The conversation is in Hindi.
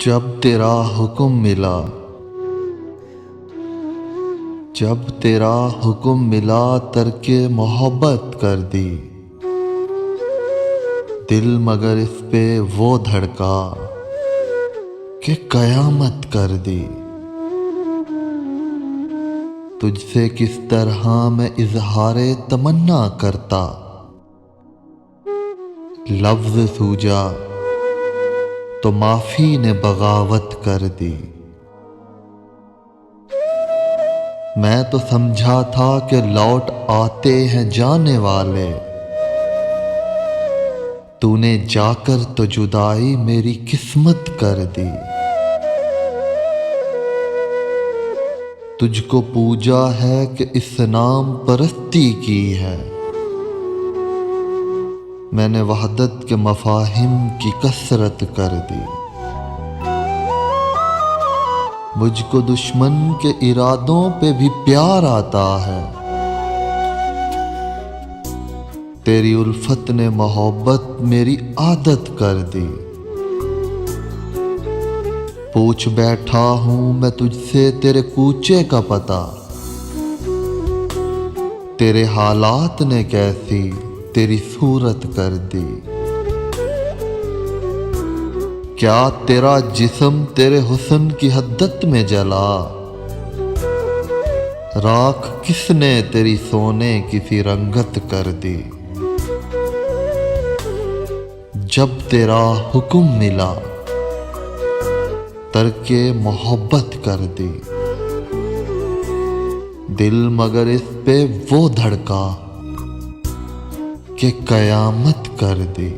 जब तेरा हुक्म मिला, जब तेरा हुक्म मिला तरके मोहब्बत कर दी। दिल मगर इस पे वो धड़का कि कयामत कर दी। तुझसे किस तरह मैं इजहारे तमन्ना करता, लफ्ज सूझा तो माफी ने बगावत कर दी। मैं तो समझा था कि लौट आते हैं जाने वाले, तूने जाकर तो जुदाई मेरी किस्मत कर दी। तुझको पूजा है कि इस नाम परस्ती की है, मैंने वहदत के मफाहिम की कसरत कर दी। मुझको दुश्मन के इरादों पे भी प्यार आता है, तेरी उल्फत ने मोहब्बत मेरी आदत कर दी। पूछ बैठा हूं मैं तुझसे तेरे कूचे का पता, तेरे हालात ने कैसी तेरी सूरत कर दी। क्या तेरा जिस्म तेरे हुस्न की हद्दत में जला, राख किसने तेरी सोने की सी रंगत कर दी। जब तेरा हुक्म मिला तरके मोहब्बत कर दी। दिल मगर इस पे वो धड़का कि कयामत कर दी।